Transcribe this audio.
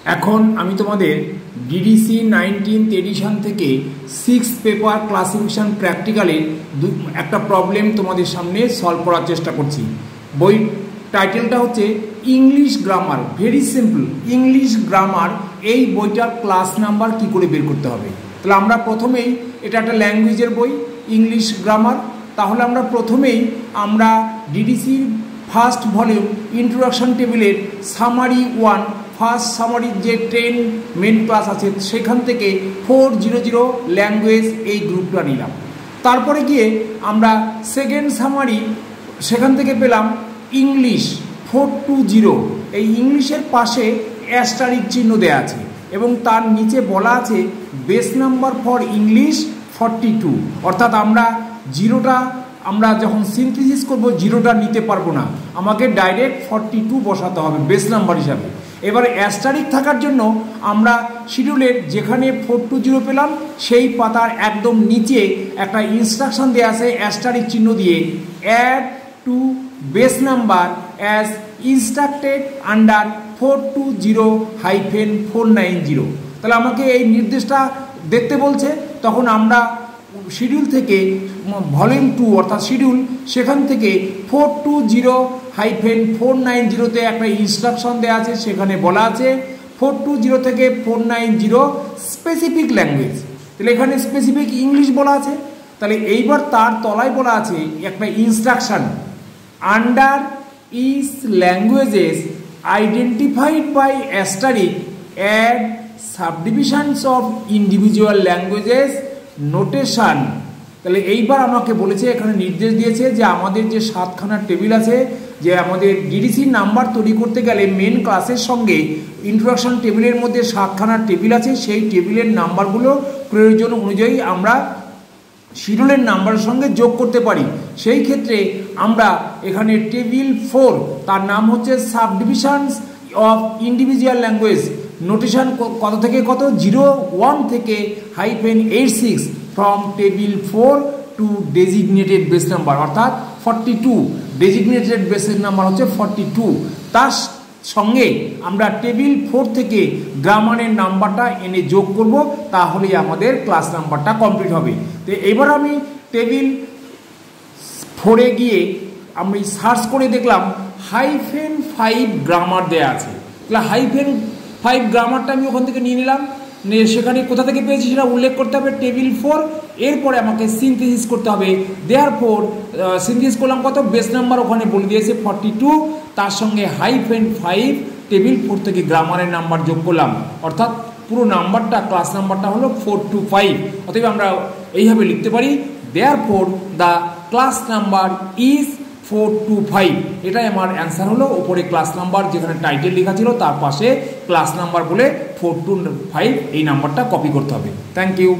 এখন আমি তোমাদের ডিডিসি 19th এডিশন থেকে 6th পেপার ক্লাসিফিকেশন প্র্যাকটিক্যালের একটা প্রবলেম তোমাদের সামনে সলভ করার চেষ্টা করছি। বই টাইটেলটা হচ্ছে English grammar, very simple English grammar. এই বইটার ক্লাস নাম্বার কি করে বের করতে হবে। তাহলে আমরা প্রথমেই, এটা একটা ল্যাঙ্গুয়েজের বই ইংলিশ গ্রামার, তাহলে আমরা প্রথমেই ডিডিসির ফার্স্ট ভলিউম ইন্ট্রোডাকশন টেবিলের সামারি 1 ফার্স্ট সামারির যে 10 মেন ক্লাস আছে সেখান থেকে 400 ল্যাঙ্গুয়েজ এই গ্রুপটা নিলাম। তারপরে গিয়ে আমরা সেকেন্ড সামারি সেখান থেকে পেলাম ইংলিশ 420। এই ইংলিশের পাশে অ্যাস্টারিক চিহ্ন দেওয়া আছে এবং তার নিচে বলা আছে বেস নাম্বার ফর ইংলিশ 42। অর্থাৎ আমরা যখন সিনথেসিস করব জিরোটা নিতে পারবো না, আমাকে ডাইরেক্ট 42 বসাতে হবে বেস নাম্বার হিসাবে। এবারে অ্যাস্টারিক থাকার জন্য আমরা শিডিউলের যেখানে 420 পেলাম সেই পাতার একদম নিচে একটা ইনস্ট্রাকশন দেওয়া আছে অ্যাস্টারিক চিহ্ন দিয়ে, add to base number as instructed under 420-490। তাহলে আমাকে এই নির্দেশটা দেখতে বলছে। তখন আমরা শিডিউল থেকে ভলিউম 2 অর্থাৎ শিডিউল সেখান থেকে 420-490-তে একটা ইনস্ট্রাকশন দেওয়া আছে, সেখানে বলা আছে 420 থেকে 490 স্পেসিফিক ল্যাঙ্গুয়েজ। তাহলে এখানে স্পেসিফিক ইংলিশ বলা আছে। তাহলে এইবার তার তলায় বলা আছে একটা instruction, under is languages identified by asterisk add subdivisions of individual languages notation. তাহলে এইবার আমাকে বলেছে, এখানে নির্দেশ দিয়েছে যে আমাদের যে 7খানা টেবিল আছে, যে আমাদের ডিডিসির নাম্বার তৈরি করতে গেলে মেন ক্লাসের সঙ্গে ইন্ট্রোডাকশন টেবিলের মধ্যে 7খানা টেবিল আছে, সেই টেবিলের নাম্বারগুলো প্রয়োজন অনুযায়ী আমরা শিডিউলের নাম্বারের সঙ্গে যোগ করতে পারি। সেই ক্ষেত্রে আমরা এখানে টেবিল 4 তার নাম হচ্ছে subdivisions of individual language notation কত থেকে কত 01 থেকে -86 from table 4 to designated base number অর্থাৎ 42। ডেজিগনেটেড বেসের নাম্বার হচ্ছে 42। তার সঙ্গে আমরা টেবিল 4 থেকে গ্রামারের নাম্বারটা এনে যোগ করব, তাহলেই আমাদের ক্লাস নাম্বারটা কমপ্লিট হবে। তো এবার আমি টেবিল 4-এ গিয়ে আমি সার্চ করে দেখলাম -5 গ্রামার দেয়া আছে। তাহলে -5 গ্রামারটা আমি ওখান থেকে নিয়ে নিলাম, সেখানে কোথা থেকে পেয়েছি সেটা উল্লেখ করতে হবে টেবিল 4। এরপরে আমাকে সিনথেসিস করতে হবে। দেয়ারফর সিনথেসিস করলাম কত, বেস নাম্বার ওখানে বলে দিয়েছে 42, তার সঙ্গে -5 টেবিল 4 থেকে গ্রামারের নাম্বার যোগ করলাম, অর্থাৎ পুরো নাম্বারটা ক্লাস নাম্বারটা হলো 425। অতএব আমরা এইভাবে লিখতে পারি, therefore the class number is 425। এটাই আমার অ্যান্সার হলো। ওপরে ক্লাস নাম্বার যেখানে টাইটেল লেখা ছিল তার পাশে ক্লাস নাম্বার বলে 425 এই নাম্বারটা কপি করতে হবে। Thank you.